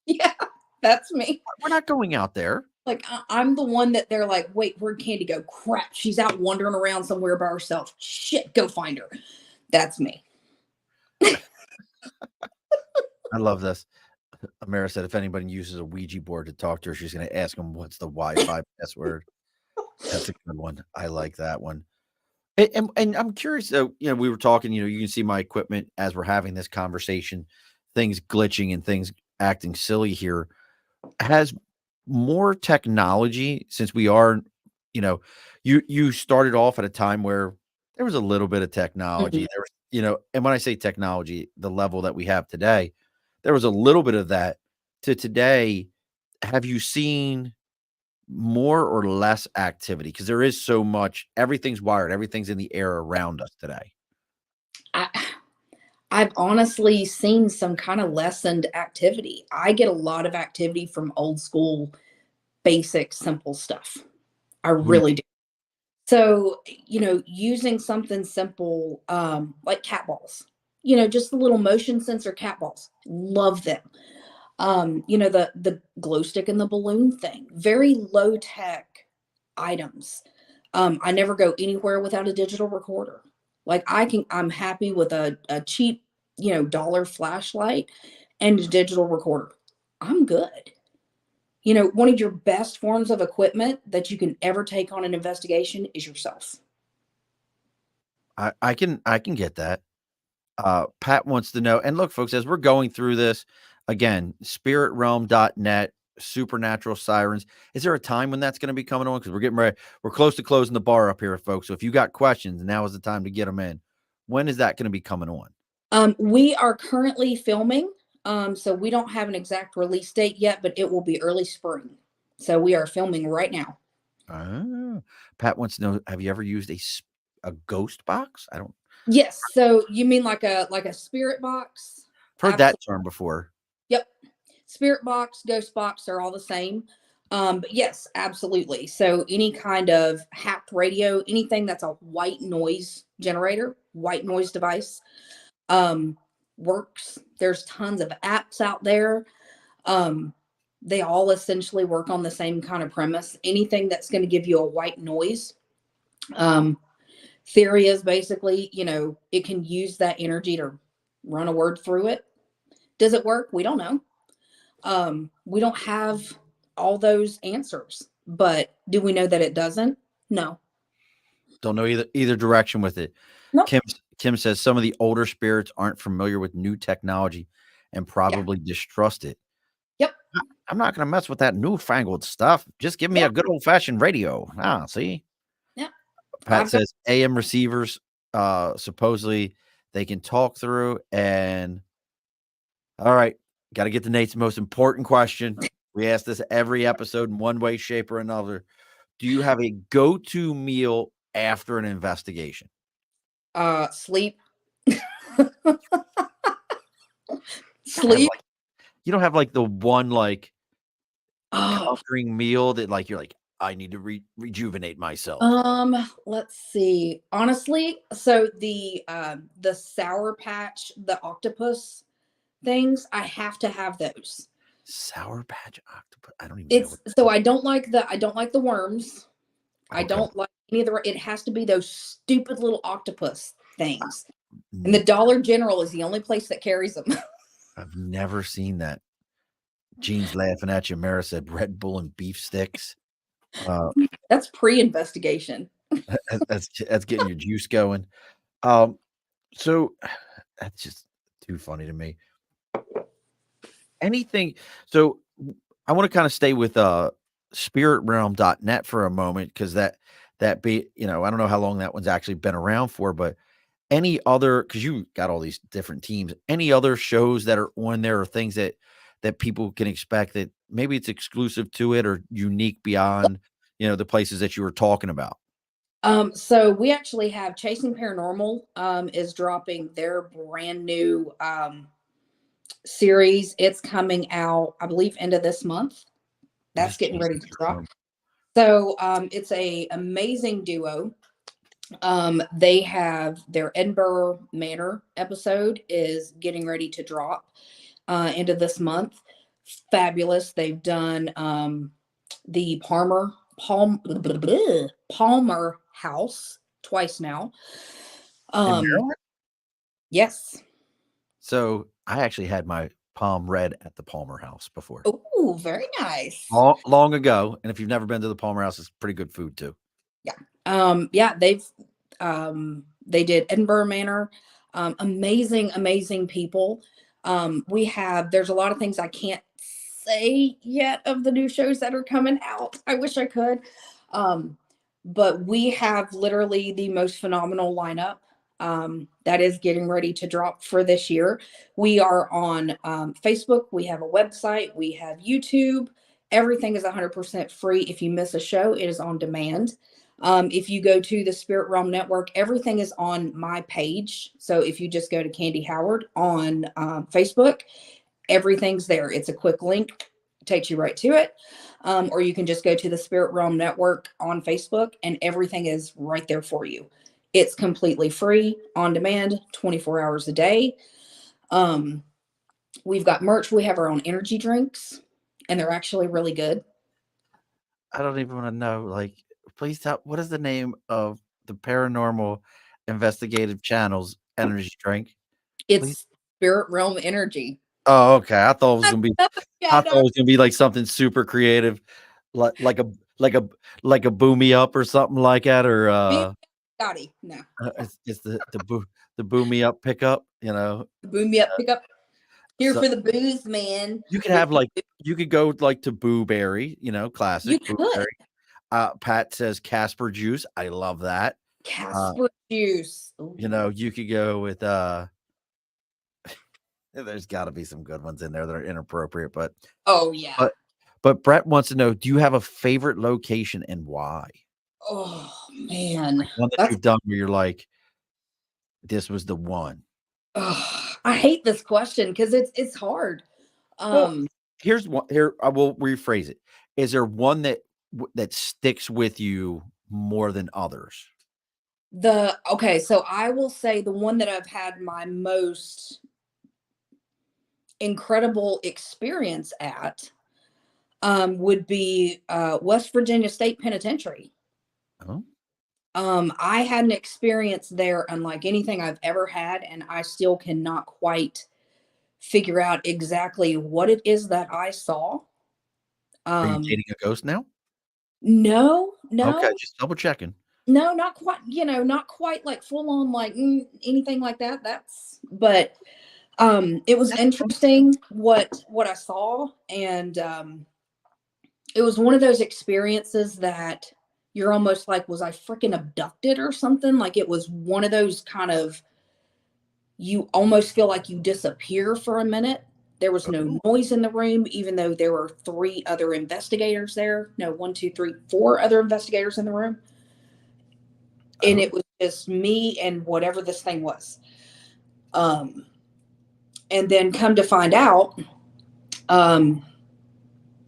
Yeah, that's me. We're not going out there. Like, I'm the one that they're like, "Wait, where'd Candy go? Crap, she's out wandering around somewhere by herself. Shit, go find her." That's me. I love this. Amara said if anybody uses a Ouija board to talk to her, she's going to ask them what's the Wi-Fi password. That's a good one. I like that one. And I'm curious though, we were talking, you can see my equipment as we're having this conversation, things glitching and things acting silly here. Has more technology since we are, you started off at a time where there was a little bit of technology. Mhm. There was, and when I say technology, the level that we have today, there was a little bit of that to today. Have you seen more or less activity? Because there is so much, everything's wired, everything's in the air around us today. I, I've honestly seen some kind of lessened activity. I get a lot of activity from old school, basic, simple stuff. I What do you really do. So, using something simple, like cat balls, just the little motion sensor cat balls. Love them. The glow stick and the balloon thing. Very low tech items. I never go anywhere without a digital recorder. Like, I'm happy with a cheap, dollar flashlight and a digital recorder. I'm good. One of your best forms of equipment that you can ever take on an investigation is yourself. I can get that. Pat wants to know, and look, folks, as we're going through this again, spiritrealm.net, supernatural sirens. Is there a time when that's going to be coming on? Because we're getting ready. We're close to closing the bar up here, folks. So if you got questions, now is the time to get them in. When is that going to be coming on? We are currently filming, so we don't have an exact release date yet, but it will be early spring. So we are filming right now. Pat wants to know, have you ever used a ghost box? I don't. Yes. So you mean like a spirit box? I've heard that term before. Yep. Spirit box, ghost box, they're all the same. But yes, absolutely. So any kind of hacked radio, anything that's a white noise generator, white noise device, um, works. There's tons of apps out there. Um, they all essentially work on the same kind of premise. Anything that's going to give you a white noise. Um, theory is basically, it can use that energy to run a word through it. Does it work? We don't know. We don't have all those answers, but do we know that it doesn't? No. Don't know either direction with it. Nope. Kim says some of the older spirits aren't familiar with new technology and probably distrust it. Yep. I'm not going to mess with that newfangled stuff. Just give me a good old fashioned radio. See? Yeah. Pat says AM receivers, supposedly they can talk through. And all right, got to get to Nate's most important question. We ask this every episode in one way, shape, or another. Do you have a go-to meal after an investigation? Sleep. Sleep. You don't have like the one comforting meal that you're like, I need to rejuvenate myself. Let's see. Honestly, so the Sour Patch, the octopus things, I have to have those. Sour Patch octopus. I don't even know. So I don't like the worms. Okay. I don't like any of it has to be those stupid little octopus things. And the Dollar General is the only place that carries them. I've never seen that. Jean's laughing at you. Mara said Red Bull and beef sticks. That's pre-investigation. That's getting your juice going. So that's just too funny to me. Anything. So I want to kind of stay with spiritrealm.net for a moment, because that be, I don't know how long that one's actually been around for, but any other, because you got all these different teams, any other shows that are on there or things that people can expect that maybe it's exclusive to it or unique beyond, the places that you were talking about? So we actually have Chasing Paranormal is dropping their brand new series. It's coming out, I believe, end of this month. That's getting ready to drop. So it's a amazing duo. They have their Edinburgh Manor episode is getting ready to drop end of this month. Fabulous. They've done the Palmer House twice now. Yes. So I actually had my palm read at the Palmer House before. Oh, very nice. Long ago. And if you've never been to the Palmer House, it's pretty good food too. Yeah. They've they did Edinburgh Manor. Amazing people. There's a lot of things I can't say yet of the new shows that are coming out. I wish I could. But we have literally the most phenomenal lineup that is getting ready to drop for this year. We are on Facebook. We have a website. We have YouTube. Everything is 100% free. If you miss a show, it is on demand. If you go to the Spirit Realm Network, everything is on my page. So if you just go to Candi Howard on Facebook, everything's there. It's a quick link, takes you right to it. Or you can just go to the Spirit Realm Network on Facebook and everything is right there for you. It's completely free, on demand, 24 hours a day. We've got merch. We have our own energy drinks and they're actually really good. I don't even want to know, please tell, what is the name of the Paranormal Investigative Channel's energy drink? It's Spirit Realm Energy. Oh, okay. I thought it was gonna be. I thought it was gonna be like something super creative, like a boom me up or something like that, or Scotty. No, it's the boom me up pickup. The boom me up pickup. Here for the booze, man. You could have you could go to Boo Berry, classic. You could. Berry. Pat says Casper juice. I love that. Casper juice. Ooh. You could go with there's got to be some good ones in there that are inappropriate, but oh yeah. But Brett wants to know, do you have a favorite location and why? Oh man, one that you've done where you're like, This was the one. Ugh, I hate this question because it's hard. Well, here's one. Here, I will rephrase it. Is there one that sticks with you more than others? Okay, so I will say the one that I've had my most incredible experience at would be West Virginia State Penitentiary. Oh, I had an experience there unlike anything I've ever had, and I still cannot quite figure out exactly what it is that I saw. are you Um, dating a ghost now? no, Okay, no, just double checking. no, not quite, not quite like full on like anything like that. But it was interesting what I saw, and it was one of those experiences that you're almost like, was I freaking abducted or something? Like it was one of those kind of, you almost feel like you disappear for a minute. There was no noise in the room, even though there were 3 other investigators there. No, 1, 2, 3, 4 other investigators in the room. And it was just me and whatever this thing was. And then come to find out, a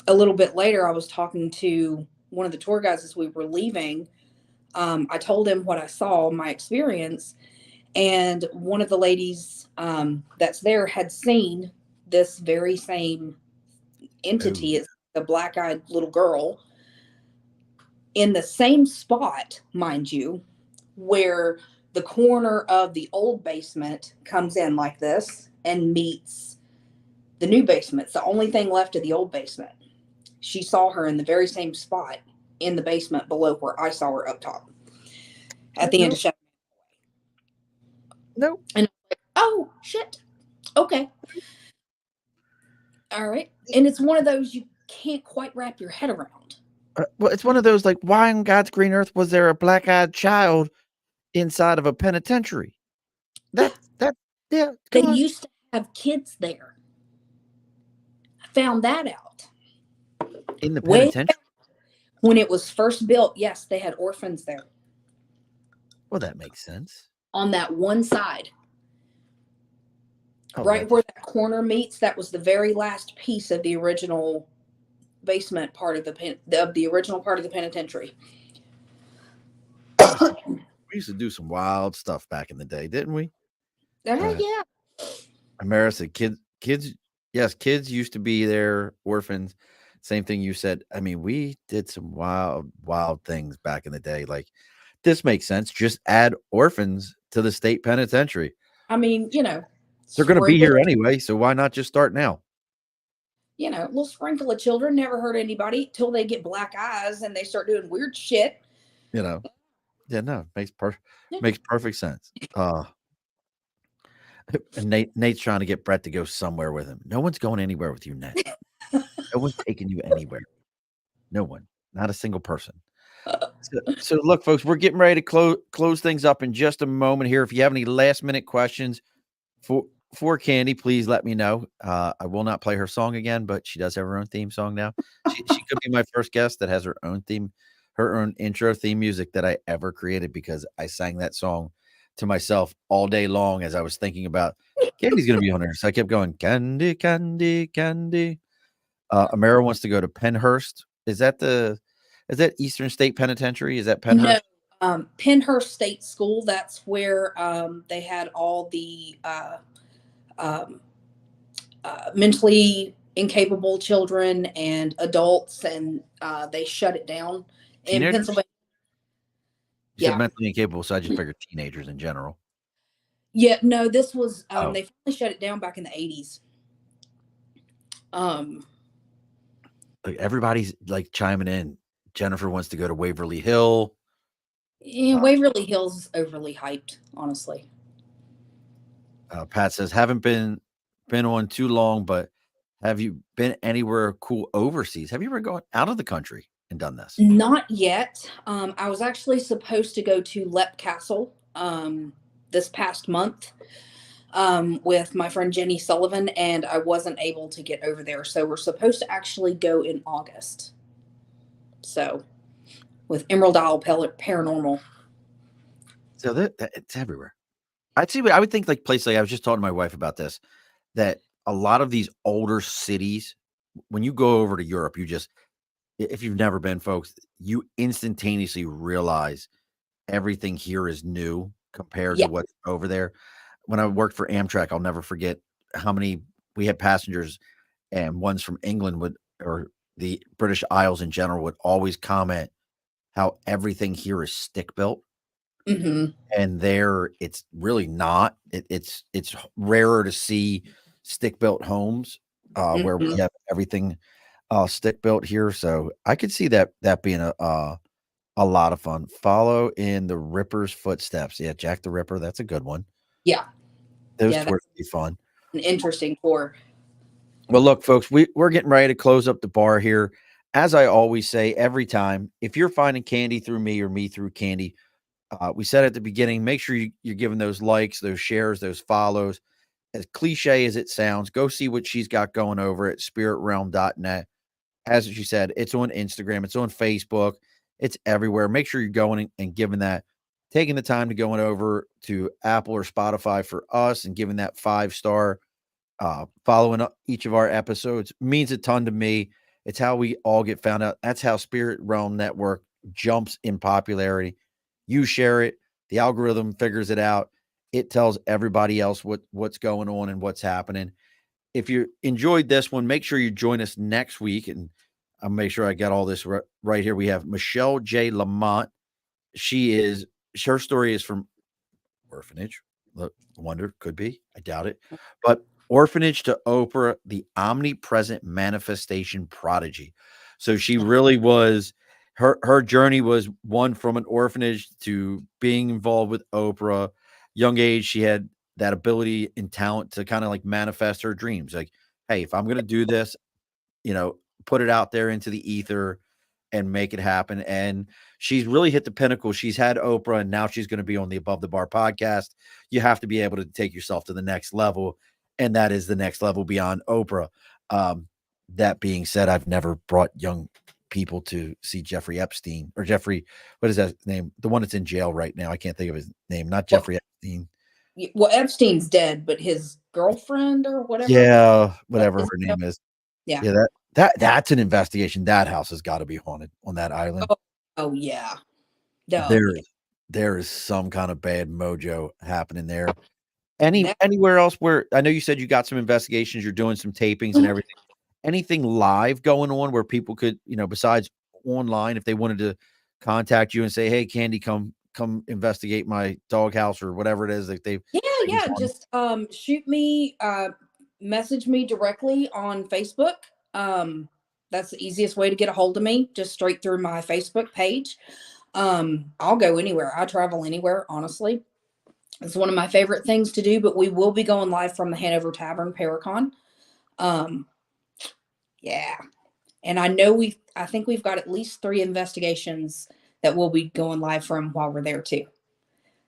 little bit later, I was talking to one of the tour guides as we were leaving. I told him what I saw, my experience, and one of the ladies that's there had seen this very same entity, it's the black-eyed little girl, in the same spot, mind you, where the corner of the old basement comes in like this and meets the new basement. It's the only thing left of the old basement. She saw her in the very same spot in the basement below where I saw her up top at the end of Chef. No. And I'm like, oh shit. Okay. All right. And it's one of those you can't quite wrap your head around. Well, it's one of those like, why on God's green earth was there a black-eyed child inside of a penitentiary? Yeah, They come on. used to have kids there. I found that out. In the penitentiary? When it was first built, yes, they had orphans there. Well, that makes sense. On that one side. Oh, right where that corner meets, that was the very last piece of the original basement part of the original part of the penitentiary. We used to do some wild stuff back in the day, didn't we? Yeah. Amara said kids, yes, kids used to be there, orphans. Same thing you said. I mean, we did some wild things back in the day. Like, this makes sense. Just add orphans to the state penitentiary. I mean, they're going to be here anyway, so why not just start now? A little sprinkle of children never hurt anybody till they get black eyes and they start doing weird shit. Yeah, no, makes perfect sense. And Nate's trying to get Brett to go somewhere with him. No one's going anywhere with you, Nate. No one's taking you anywhere. No one, not a single person. So look, folks, we're getting ready to close things up in just a moment here. If you have any last minute questions for Candi, please let me know. I will not play her song again, but she does have her own theme song now. She could be my first guest that has her own theme, her own intro theme music that I ever created, because I sang that song to myself all day long as I was thinking about Candy's going to be on there. So I kept going, Candi, Candi, Candi. Amara wants to go to Pennhurst. Is that Eastern State Penitentiary? Is that Pennhurst? No, Pennhurst State School. That's where they had all the mentally incapable children and adults, and they shut it down in Pennsylvania. You said mentally incapable, so I just figured teenagers in general. Yeah, no, this was they finally shut it down back in the 80s. Like, everybody's like chiming in. Jennifer wants to go to Waverly Hill. Yeah, Waverly Hills is overly hyped, honestly. Pat says, haven't been on too long, but have you been anywhere cool overseas? Have you ever gone out of the country and done this? Not yet. I was actually supposed to go to Lep Castle this past month with my friend Jenny Sullivan, and I wasn't able to get over there. So we're supposed to actually go in August. So with Emerald Isle Paranormal. So that it's everywhere. I'd see what I would think like places like I was just talking to my wife about this, that a lot of these older cities, when you go over to Europe, if you've never been, folks, you instantaneously realize everything here is new compared Yeah. to what's over there. When I worked for Amtrak, I'll never forget how many we had passengers, and ones from England or the British Isles in general would always comment how everything here is stick built. Mm-hmm. And there it's really not. It's rarer to see stick built homes where we Mm-hmm. have everything stick built here. So I could see that being a lot of fun. Follow in the Ripper's footsteps. Yeah, Jack the Ripper. That's a good one. Yeah. Those Yeah, tours that's would be fun. an interesting tour. Well, look, folks, we're getting ready to close up the bar here. As I always say every time, if you're finding Candi through me or me through Candi, we said at the beginning, make sure you're giving those likes, those shares, those follows. As cliche as it sounds, go see what she's got going over at spiritrealm.net. As she said, it's on Instagram, it's on Facebook, it's everywhere. Make sure you're going and giving that, taking the time to going over to Apple or Spotify for us and giving that 5-star, following up each of our episodes means a ton to me. It's how we all get found out. That's how Spirit Realm Network jumps in popularity. You share it, the algorithm figures it out. It tells everybody else what's going on and what's happening. If you enjoyed this one, make sure you join us next week. And I'll make sure I get all this right here. We have Michelle J. Lamont. Her story is from orphanage. Wonder, could be. I doubt it. But orphanage to Oprah, the omnipresent manifestation prodigy. So she really was, her journey was one from an orphanage to being involved with Oprah. Young age, she had that ability and talent to kind of like manifest her dreams. Like, hey, if I'm going to do this, put it out there into the ether and make it happen. And she's really hit the pinnacle. She's had Oprah, and now she's going to be on the Above the Bar podcast. You have to be able to take yourself to the next level, and that is the next level beyond Oprah. That being said, I've never brought young people to see Jeffrey Epstein or Jeffrey. What is that name? The one that's in jail right now. I can't think of his name. Not Jeffrey Epstein. Well, Epstein's dead, but his girlfriend or whatever. Yeah, whatever her name is. Yeah. Yeah, that's an investigation. That house has got to be haunted on that island. Oh yeah. There is some kind of bad mojo happening there. Anywhere else where I know you said you got some investigations, you're doing some tapings and everything. Anything live going on where people could, besides online, if they wanted to contact you and say, "Hey, Candi, come investigate my doghouse," or whatever it is that they've. Yeah. Just shoot me, message me directly on Facebook. That's the easiest way to get a hold of me, just straight through my Facebook page. I'll go anywhere. I travel anywhere, honestly. It's one of my favorite things to do, but we will be going live from the Hanover Tavern Paracon. Yeah. And I think we've got at least 3 investigations that we'll be going live from while we're there too.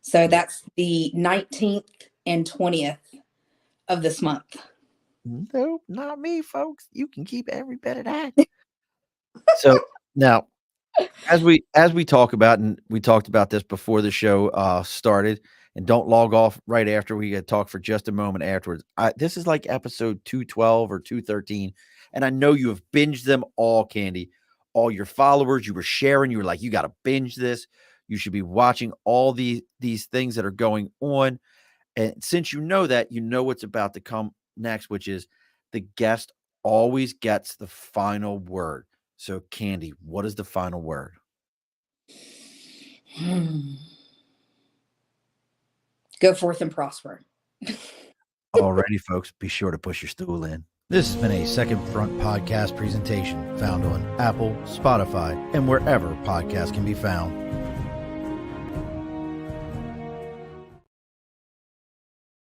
So that's the 19th and 20th of this month. Nope, not me, folks. You can keep every bit of that. So now, as we talk about, and we talked about this before the show started, and don't log off right after, we get talk for just a moment afterwards. This is like episode 212 or 213, and I know you have binged them all, Candi. All your followers, you were sharing, you were like, you got to binge this. You should be watching all these things that are going on. And since you know that, you know what's about to come next, which is the guest always gets the final word. So, Candi, what is the final word? Go forth and prosper. Alrighty, folks, be sure to push your stool in. This has been a Second Front podcast presentation found on Apple, Spotify, and wherever podcasts can be found.